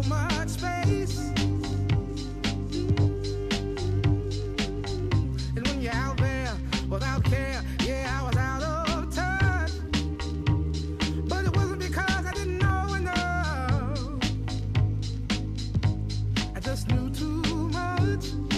much space. And when you're out there without care, yeah, I was out of touch. But it wasn't because I didn't know enough. I just knew too much.